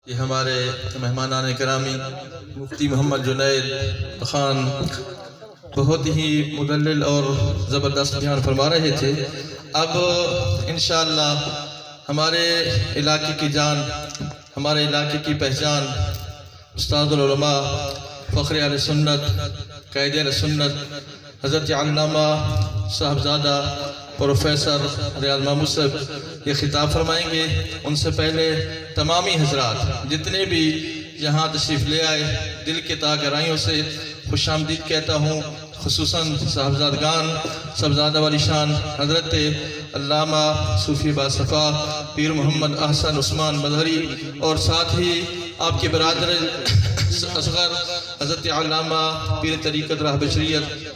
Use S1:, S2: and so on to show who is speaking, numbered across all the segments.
S1: یہ ہمارے مہمانان کرامی مفتی محمد جنید خان بہت ہی مدلل اور زبردست بیان فرما رہے تھے۔ اب انشاءاللہ ہمارے علاقے کی جان، ہمارے علاقے کی پہچان، استاد العلماء، فخر اہل سنت، قائد اہل سنت حضرت علامہ صاحبزادہ پروفیسر ریاض محمود صاحب یہ خطاب فرمائیں گے۔ ان سے پہلے تمامی حضرات جتنے بھی یہاں تشریف لے آئے، دل کے تہ گہرائیوں سے خوش آمدید کہتا ہوں، خصوصاً صاحبزادگان، صاحبزادہ والی شان حضرت علامہ صوفی باصفا پیر محمد احسن عثمان مظہری، اور ساتھ ہی آپ کے برادر اصغر حضرت علامہ پیر طریقت راہ بشریت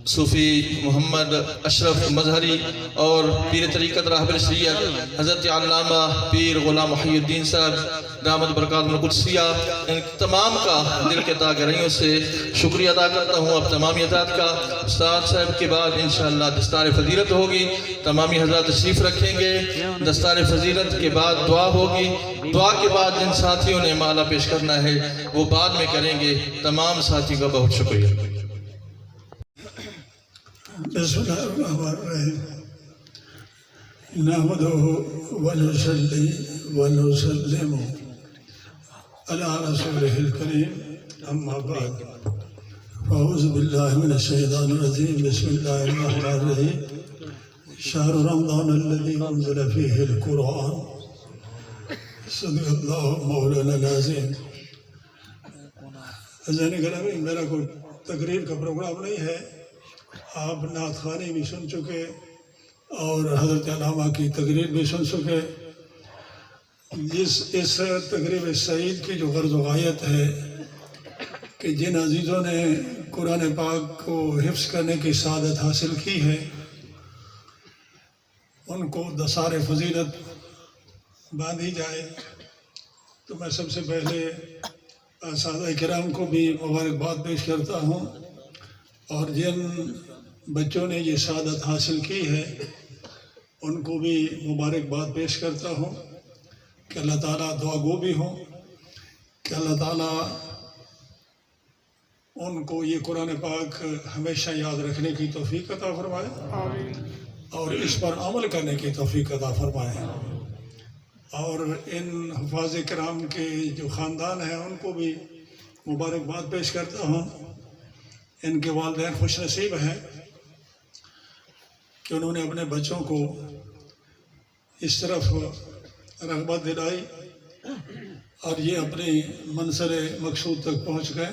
S1: صوفی محمد اشرف مظہری، اور پیر طریقت راہ بشریت حضرت علامہ پیر غلام محی الدین صاحب دامت برکات القدسیہ، ان تمام کا دل کے تہ گہرائیوں سے شکریہ ادا کرتا ہوں۔ اب تمامی حضرات کا استاد صاحب کے بعد انشاءاللہ دستار فضیلت ہوگی، تمامی حضرات تشریف رکھیں گے۔ دستار فضیلت کے بعد دعا ہوگی، دعا کے بعد جن ساتھیوں نے مالا پیش کرنا ہے وہ بعد میں کریں گے۔ تمام ساتھیوں کا بہت شکریہ۔
S2: بسم اللہ الرحمن الرحیم نحمدہ ونصلی ونسلم علی رسولہ الکریم اما بعد فاعوذ باللہ من الشیطان الرجیم بسم اللہ الرحمن الرحیم شہر رمضان الذی انزل فیہ القرآن صدق اللہ مولانا العظیم۔ عزیزان گرامی، میرا کوئی تقریر کا پروگرام نہیں ہے، آپ نعت خوانی بھی سن چکے اور حضرت علامہ کی تقریر بھی سن چکے۔ اس تقریب سعید کی جو غرض و غایت ہے کہ جن عزیزوں نے قرآن پاک کو حفظ کرنے کی سعادت حاصل کی ہے ان کو دستار فضیلت باندھی جائے، تو میں سب سے پہلے اساتذہ کرام کو بھی مبارکباد پیش کرتا ہوں، اور جن بچوں نے یہ سعادت حاصل کی ہے ان کو بھی مبارکباد پیش کرتا ہوں کہ اللہ تعالیٰ دعا گو بھی ہوں کہ اللہ تعالیٰ ان کو یہ قرآن پاک ہمیشہ یاد رکھنے کی توفیق عطا فرمائے اور اس پر عمل کرنے کی توفیق عطا فرمائے، اور ان حفاظ کرام کے جو خاندان ہیں ان کو بھی مبارکباد پیش کرتا ہوں۔ ان کے والدین خوش نصیب ہیں کہ انہوں نے اپنے بچوں کو اس طرف رغبت دلائی اور یہ اپنی منزل مقصود تک پہنچ گئے۔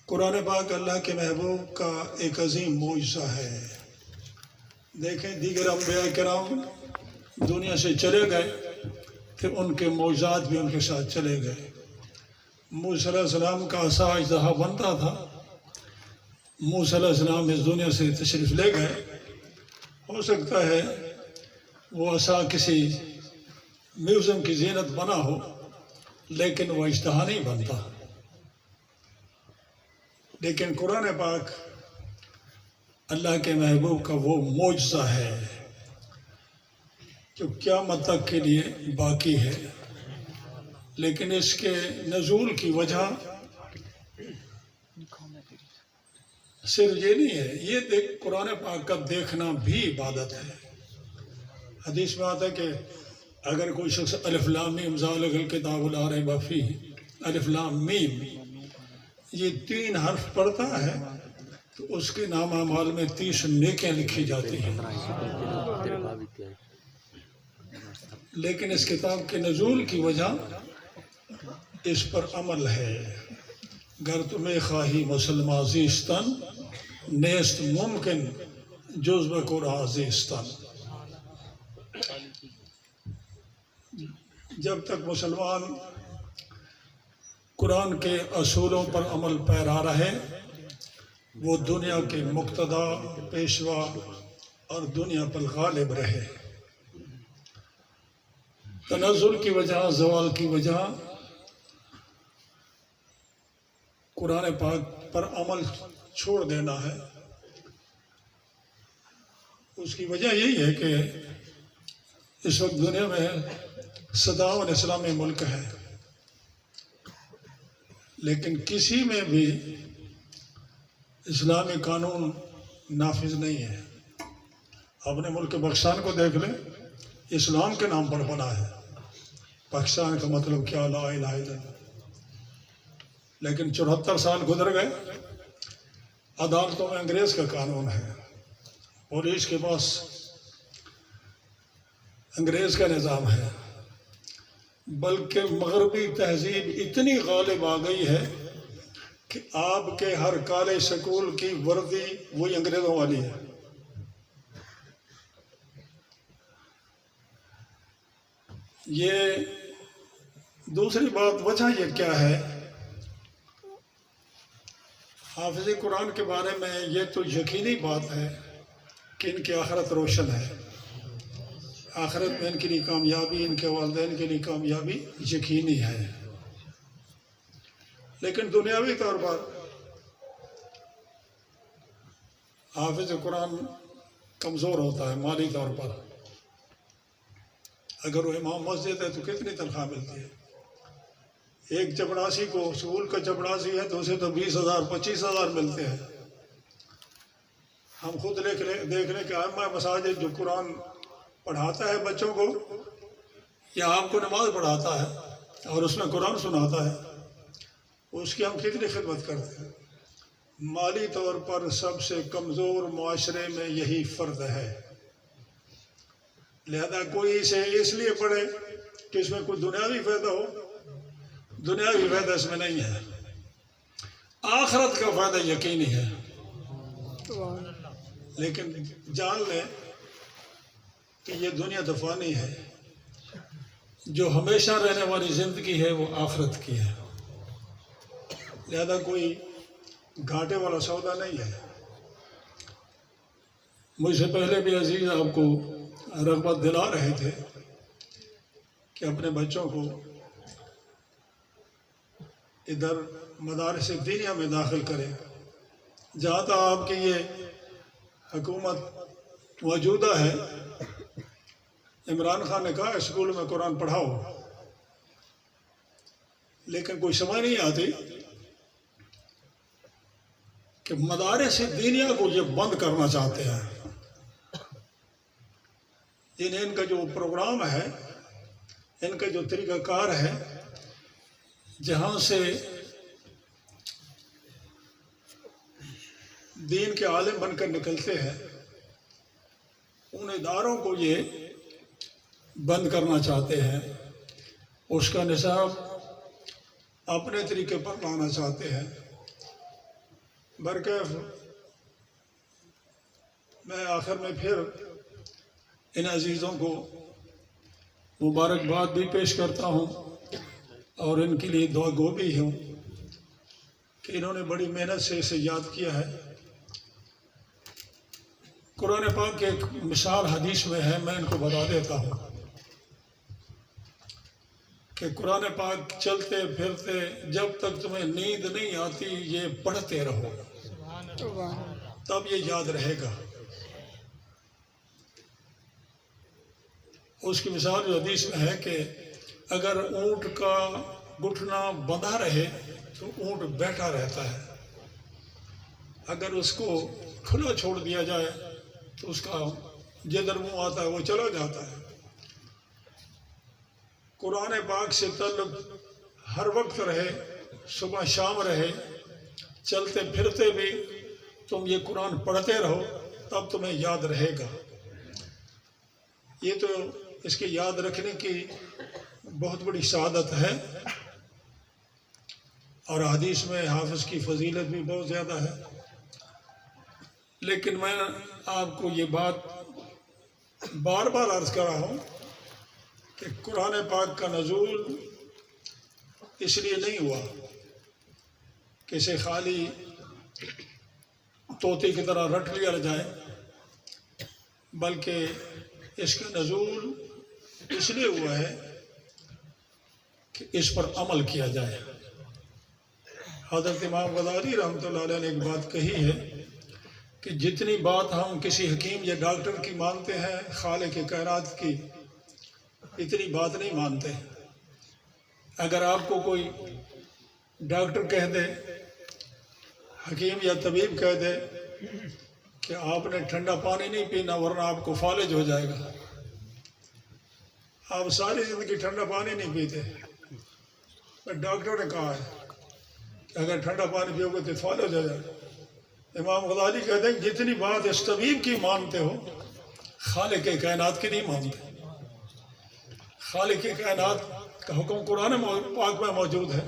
S2: قرآن پاک اللہ کے محبوب کا ایک عظیم معجزہ ہے۔ دیکھیں دیگر انبیاء کرام دنیا سے چلے گئے پھر ان کے معجزات بھی ان کے ساتھ چلے گئے۔ موسیٰ علیہ السلام کا عصا اژدہا بنتا تھا، موسیٰ علیہ السلام اس دنیا سے تشریف لے گئے، ہو سکتا ہے وہ عصا کسی میوزیم کی زینت بنا ہو لیکن وہ اژدہا نہیں بنتا۔ لیکن قرآن پاک اللہ کے محبوب کا وہ معجزہ ہے جو قیامت تک کے لیے باقی ہے، لیکن اس کے نزول کی وجہ صرف یہ نہیں ہے، یہ قرآن پاک کا دیکھنا بھی عبادت ہے۔ حدیث میں آتا ہے کہ اگر کوئی شخص الف لام میم ذالک الکتاب لا ریب فیہ، الف لام میم یہ 3 حرف پڑھتا ہے تو اس کے نام اعمال میں 30 نیکیاں لکھی جاتی ہیں۔ لیکن اس کتاب کے نزول کی وجہ اس پر عمل ہے۔ گر تمہیں خواہی مسلمان زیستن نیست ممکن جز بقرآن زیستن۔ جب تک مسلمان قرآن کے اصولوں پر عمل پیرا رہے وہ دنیا کے مقتدا، پیشوا اور دنیا پر غالب رہے۔ تنزل کی وجہ، زوال کی وجہ قرآن پاک پر عمل چھوڑ دینا ہے۔ اس کی وجہ یہی ہے کہ اس وقت دنیا میں 57 اسلامی ملک ہے، لیکن کسی میں بھی اسلامی قانون نافذ نہیں ہے۔ اپنے ملک پاکستان کو دیکھ لیں، اسلام کے نام پر بنا ہے۔ پاکستان کا مطلب کیا؟ لا الہ الا اللہ۔ لیکن 74 سال گزر گئے، عدالتوں میں انگریز کا قانون ہے، پولیس کے پاس انگریز کا نظام ہے، بلکہ مغربی تہذیب اتنی غالب آ گئی ہے کہ آپ کے ہر کالج سکول کی وردی وہی انگریزوں والی ہے۔ یہ دوسری بات، وجہ یہ کیا ہے؟ حافظ قرآن کے بارے میں یہ تو یقینی بات ہے کہ ان کی آخرت روشن ہے، آخرت میں ان کے لیے کامیابی، ان کے والدین کے لیے کامیابی یقینی ہے۔ لیکن دنیاوی طور پر حافظ قرآن کمزور ہوتا ہے مالی طور پر۔ اگر وہ امام مسجد ہے تو کتنی تنخواہ ملتی ہے؟ ایک چپڑاسی کو، اسکول کا چپڑاسی ہے تو اسے تو 20,000 25,000 ملتے ہیں۔ ہم خود دیکھ لیں کہ ائمہ مساجد جو قرآن پڑھاتا ہے بچوں کو یا آپ کو نماز پڑھاتا ہے اور اس میں قرآن سناتا ہے، اس کی ہم کتنی خدمت کرتے ہیں۔ مالی طور پر سب سے کمزور معاشرے میں یہی فرد ہے، لہذا کوئی اسے اس لیے پڑھے کہ اس میں کوئی دنیاوی فائدہ ہو، دنیاوی فائدہ اس میں نہیں ہے، آخرت کا فائدہ یقینی ہے۔ لیکن جان لیں کہ یہ دنیا فانی ہے، جو ہمیشہ رہنے والی زندگی ہے وہ آخرت کی ہے، لہذا کوئی گھاٹے والا سودا نہیں ہے۔ مجھ سے پہلے بھی عزیز آپ کو رغبت دلا رہے تھے کہ اپنے بچوں کو ادھر مدارس دینیہ میں داخل کریں۔ جہاں تک آپ کی یہ حکومت موجودہ ہے، عمران خان نے کہا اسکول میں قرآن پڑھاؤ، لیکن کوئی سمجھ نہیں آتی کہ مدارس دینیہ کو یہ بند کرنا چاہتے ہیں۔ ان کا جو پروگرام ہے، ان کا جو طریقہ کار ہے، جہاں سے دین کے عالم بن کر نکلتے ہیں، ان اداروں کو یہ بند کرنا چاہتے ہیں، اس کا نصاب اپنے طریقے پر لانا چاہتے ہیں۔ برکیف میں آخر میں پھر ان عزیزوں کو مبارکباد بھی پیش کرتا ہوں اور ان کے لیے دعا گو بھی ہوں کہ انہوں نے بڑی محنت سے اسے یاد کیا ہے۔ قرآن پاک کی ایک مثال حدیث میں ہے، میں ان کو بتا دیتا ہوں کہ قرآن پاک چلتے پھرتے جب تک تمہیں نیند نہیں آتی یہ پڑھتے رہو، تب یہ یاد رہے گا۔ اس کی مثال جو حدیث میں ہے کہ اگر اونٹ کا گھٹنا بندھا رہے تو اونٹ بیٹھا رہتا ہے، اگر اس کو کھلا چھوڑ دیا جائے تو اس کا جدھر منہ آتا ہے وہ چلا جاتا ہے۔ قرآن پاک سے تعلق ہر وقت رہے، صبح شام رہے، چلتے پھرتے بھی تم یہ قرآن پڑھتے رہو، تب تمہیں یاد رہے گا۔ یہ تو اس کے یاد رکھنے کی بہت بڑی سعادت ہے، اور حدیث میں حافظ کی فضیلت بھی بہت زیادہ ہے۔ لیکن میں آپ کو یہ بات بار بار عرض کر رہا ہوں کہ قرآن پاک کا نزول اس لیے نہیں ہوا کہ اسے خالی طوطے کی طرح رٹ لیا جائے، بلکہ اس کا نزول اس لیے ہوا ہے کہ اس پر عمل کیا جائے۔ حضرت امام غزالی رحمۃ اللہ علیہ نے ایک بات کہی ہے کہ جتنی بات ہم کسی حکیم یا ڈاکٹر کی مانتے ہیں خالق کائنات کی، اتنی بات نہیں مانتے. اگر آپ کو کوئی ڈاکٹر کہہ دے، حکیم یا طبیب کہہ دے کہ آپ نے ٹھنڈا پانی نہیں پینا ورنہ آپ کو فالج ہو جائے گا، آپ ساری زندگی ٹھنڈا پانی نہیں پیتے، ڈاکٹر نے کہا ہے کہ اگر ٹھنڈا پانی پیو گے تو فالج ہو جائے گا. امام غزالی کہتے ہیں جتنی بات اس طبیب کی مانتے ہو خالق کائنات کی نہیں مانتے. خالق کائنات کا حکم قرآن پاک میں موجود ہے،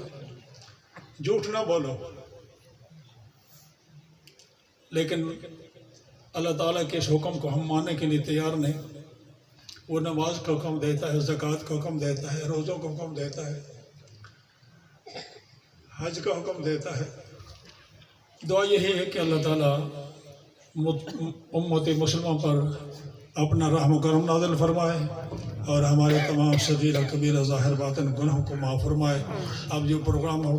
S2: جھوٹ نہ بولو. لیکن اللہ تعالیٰ کے اس حکم کو ہم ماننے کے لیے تیار نہیں. وہ نماز کا حکم دیتا ہے، زکوٰۃ کا حکم دیتا ہے، روزوں کا حکم دیتا ہے، حج کا حکم دیتا ہے. دعا یہی ہے کہ اللہ تعالیٰ امت مسلمہ پر اپنا رحم و کرم نازل فرمائے اور ہمارے تمام صغیرہ کبیرہ ظاہر باطن گناہوں کو معاف فرمائے. اب جو پروگرام ہوگا